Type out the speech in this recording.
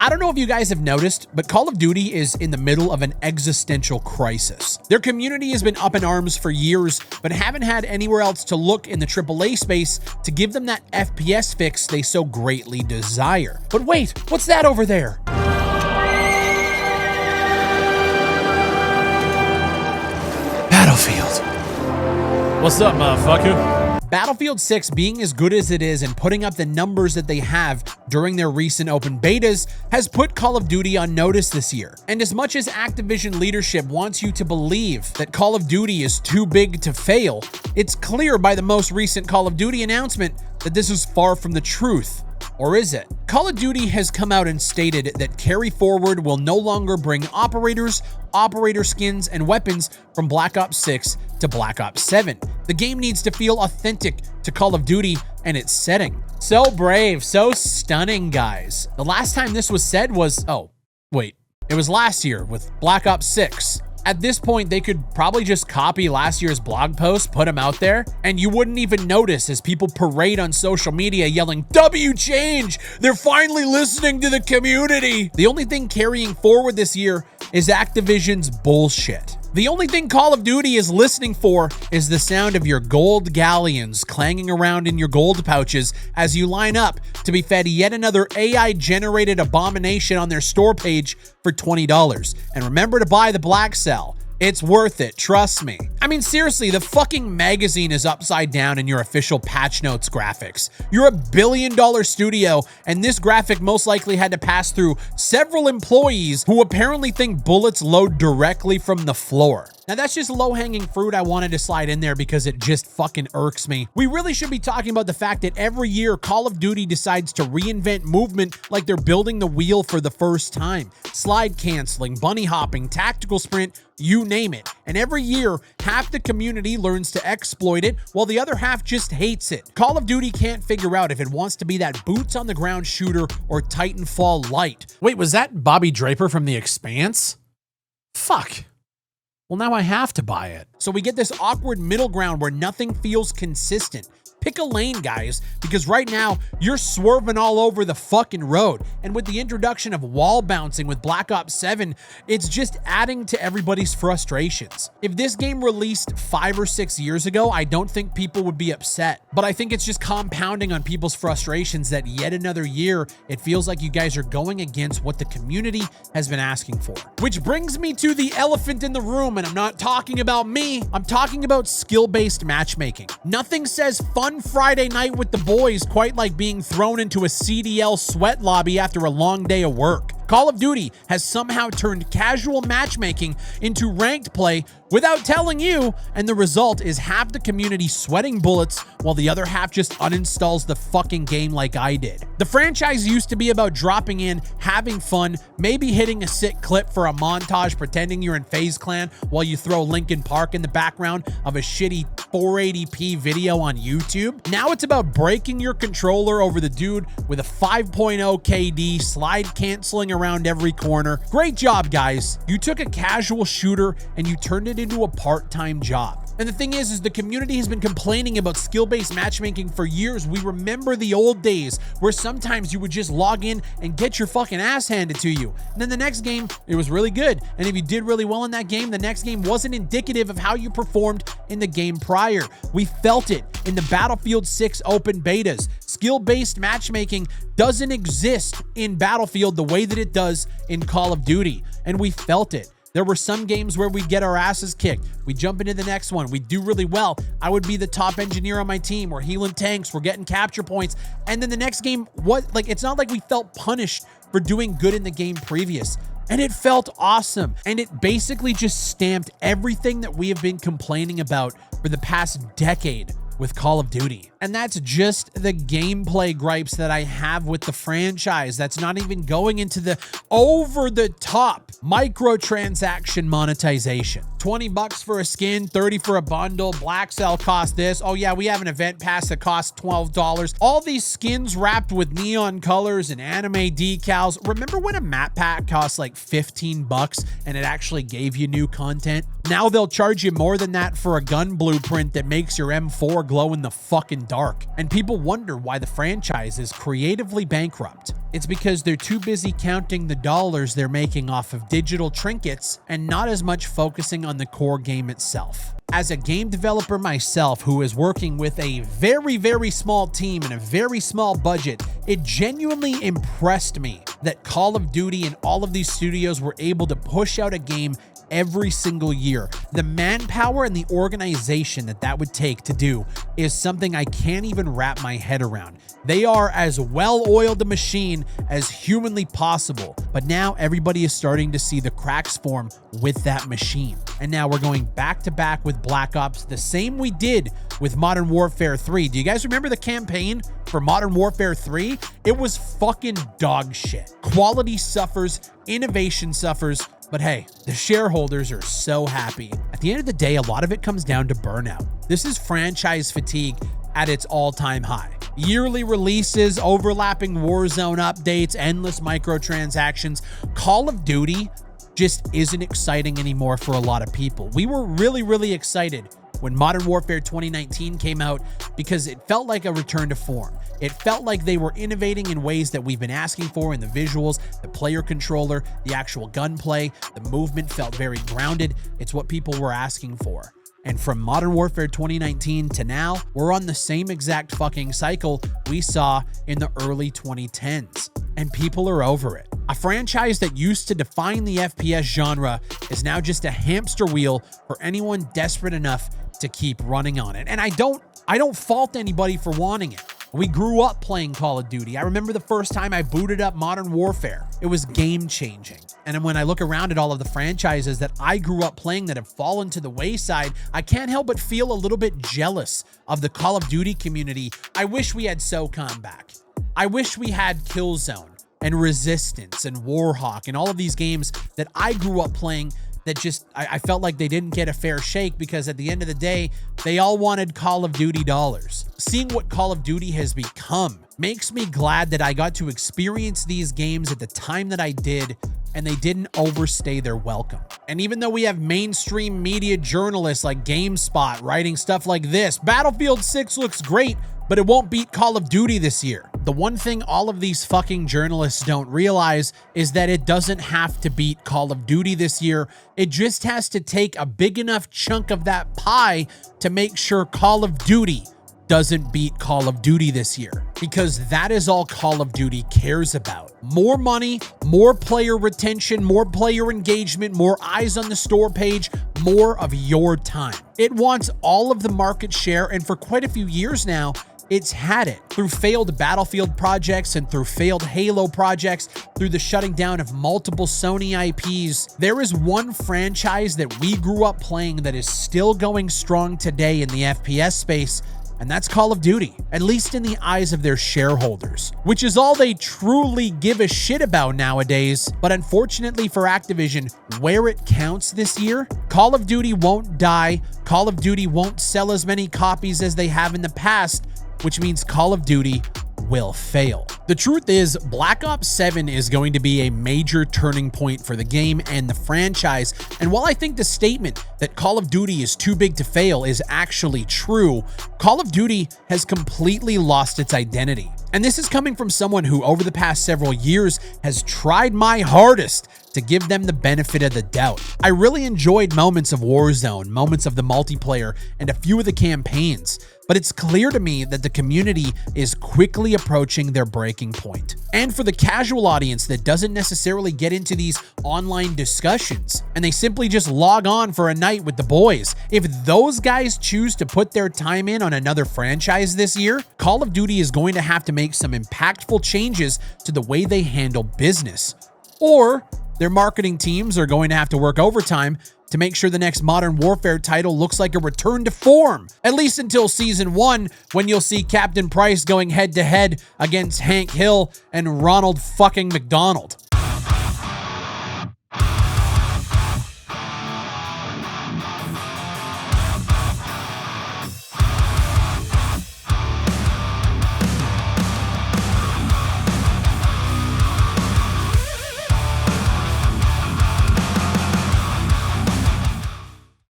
I don't know if you guys have noticed, but Call of Duty is in the middle of an existential crisis. Their community has been up in arms for years, but haven't had anywhere else to look in the AAA space to give them that FPS fix they so greatly desire. But wait, what's that over there? Battlefield. What's up, motherfucker? Battlefield 6 being as good as it is and putting up the numbers that they have during their recent open betas has put Call of Duty on notice this year. And as much as Activision leadership wants you to believe that Call of Duty is too big to fail, it's clear by the most recent Call of Duty announcement that this is far from the truth. Or is it? Call of Duty has come out and stated that Carry Forward will no longer bring operators, operator skins, and weapons from Black Ops 6 to Black Ops 7. The game needs to feel authentic to Call of Duty and its setting. So brave, so stunning, guys. The last time this was said was, it was last year with Black Ops 6. At this point, they could probably just copy last year's blog post, put them out there, and you wouldn't even notice as people parade on social media yelling, "W change! They're finally listening to the community!" The only thing carrying forward this year is Activision's bullshit. The only thing Call of Duty is listening for is the sound of your gold galleons clanging around in your gold pouches as you line up to be fed yet another AI-generated abomination on their store page for $20. And remember to buy the Black Cell. It's worth it, trust me. I mean, seriously, the fucking magazine is upside down in your official patch notes graphics. You're $1 billion studio, and this graphic most likely had to pass through several employees who apparently think bullets load directly from the floor. Now, that's just low-hanging fruit I wanted to slide in there because it just fucking irks me. We really should be talking about the fact that every year Call of Duty decides to reinvent movement like they're building the wheel for the first time. Slide canceling, bunny hopping, tactical sprint, you name it. And every year, half the community learns to exploit it while the other half just hates it. Call of Duty can't figure out if it wants to be that boots-on-the-ground shooter or Titanfall light. Wait, was that Bobby Draper from The Expanse? Fuck. Well, now I have to buy it. So we get this awkward middle ground where nothing feels consistent. Pick a lane, guys, because right now you're swerving all over the fucking road. And with the introduction of wall bouncing with Black Ops 7, it's just adding to everybody's frustrations. If this game released 5 or 6 years ago, I don't think people would be upset. But I think it's just compounding on people's frustrations that yet another year, it feels like you guys are going against what the community has been asking for. Which brings me to the elephant in the room, and I'm not talking about me. I'm talking about skill-based matchmaking. Nothing says fun Friday night with the boys quite like being thrown into a CDL sweat lobby after a long day of work. Call of Duty has somehow turned casual matchmaking into ranked play without telling you, and the result is half the community sweating bullets while the other half just uninstalls the fucking game like I did. The franchise used to be about dropping in, having fun, maybe hitting a sick clip for a montage pretending you're in FaZe Clan while you throw Linkin Park in the background of a shitty 480p video on YouTube. Now it's about breaking your controller over the dude with a 5.0 KD, slide canceling around every corner. Great job, guys. You took a casual shooter and you turned it into a part-time job. And the thing is the community has been complaining about skill-based matchmaking for years. We remember the old days where sometimes you would just log in and get your fucking ass handed to you. And then the next game, it was really good. And if you did really well in that game, the next game wasn't indicative of how you performed in the game prior. We felt it in the Battlefield 6 open betas. Skill-based matchmaking doesn't exist in Battlefield the way that it does in Call of Duty. And we felt it. There were some games where we'd get our asses kicked. We jump into the next one. We do really well. I would be the top engineer on my team. We're healing tanks. We're getting capture points. And then the next game, it's not like we felt punished for doing good in the game previous. And it felt awesome. And it basically just stamped everything that we have been complaining about for the past decade with Call of Duty. And that's just the gameplay gripes that I have with the franchise. That's not even going into the over-the-top microtransaction monetization. $20 for a skin, $30 for a bundle, Black Cell costs this. Oh yeah, we have an event pass that costs $12. All these skins wrapped with neon colors and anime decals. Remember when a map pack cost like $15 and it actually gave you new content? Now they'll charge you more than that for a gun blueprint that makes your M4 glow in the fucking dark. dark, and people wonder why the franchise is creatively bankrupt. It's because they're too busy counting the dollars they're making off of digital trinkets and not as much focusing on the core game itself. As a game developer myself who is working with a very, very small team and a very small budget, it genuinely impressed me that Call of Duty and all of these studios were able to push out a game every single year. The manpower and the organization that would take to do is something I can't even wrap my head around. They are as well-oiled a machine as humanly possible, but now everybody is starting to see the cracks form with that machine. And now we're going back to back with Black Ops, the same we did with Modern Warfare 3. Do you guys remember the campaign for Modern Warfare 3? It was fucking dog shit. Quality suffers, innovation suffers, but hey, the shareholders are so happy. At the end of the day, a lot of it comes down to burnout. This is franchise fatigue at its all-time high. Yearly releases, overlapping Warzone updates, endless microtransactions. Call of Duty just isn't exciting anymore for a lot of people. We were really, really excited when Modern Warfare 2019 came out because it felt like a return to form. It felt like they were innovating in ways that we've been asking for in the visuals, the player controller, the actual gunplay. The movement felt very grounded. It's what people were asking for. And from Modern Warfare 2019 to now, we're on the same exact fucking cycle we saw in the early 2010s. And people are over it. A franchise that used to define the FPS genre is now just a hamster wheel for anyone desperate enough to keep running on it. And I don't fault anybody for wanting it. We grew up playing Call of Duty. I remember the first time I booted up Modern Warfare. It was game-changing. And when I look around at all of the franchises that I grew up playing that have fallen to the wayside, I can't help but feel a little bit jealous of the Call of Duty community. I wish we had SOCOM back. I wish we had Killzone and Resistance and Warhawk and all of these games that I grew up playing that just, I felt like they didn't get a fair shake because at the end of the day, they all wanted Call of Duty dollars. Seeing what Call of Duty has become makes me glad that I got to experience these games at the time that I did, and they didn't overstay their welcome. And even though we have mainstream media journalists like GameSpot writing stuff like this, Battlefield 6 looks great, but it won't beat Call of Duty this year. The one thing all of these fucking journalists don't realize is that it doesn't have to beat Call of Duty this year. It just has to take a big enough chunk of that pie to make sure Call of Duty doesn't beat Call of Duty this year, because that is all Call of Duty cares about. More money, more player retention, more player engagement, more eyes on the store page, more of your time. It wants all of the market share, and for quite a few years now, it's had it through failed Battlefield projects and through failed Halo projects, through the shutting down of multiple Sony IPs. There is one franchise that we grew up playing that is still going strong today in the FPS space, and that's Call of Duty, at least in the eyes of their shareholders, which is all they truly give a shit about nowadays. But unfortunately for Activision, where it counts this year, Call of Duty won't die, Call of Duty won't sell as many copies as they have in the past, which means Call of Duty will fail. The truth is, Black Ops 7 is going to be a major turning point for the game and the franchise. And while I think the statement that Call of Duty is too big to fail is actually true, Call of Duty has completely lost its identity. And this is coming from someone who over the past several years has tried my hardest to give them the benefit of the doubt. I really enjoyed moments of Warzone, moments of the multiplayer, and a few of the campaigns, but it's clear to me that the community is quickly approaching their breaking point. And for the casual audience that doesn't necessarily get into these online discussions, and they simply just log on for a night with the boys, if those guys choose to put their time in on another franchise this year, Call of Duty is going to have to make some impactful changes to the way they handle business. Or their marketing teams are going to have to work overtime to make sure the next Modern Warfare title looks like a return to form, at least until Season 1, when you'll see Captain Price going head-to-head against Hank Hill and Ronald fucking McDonald.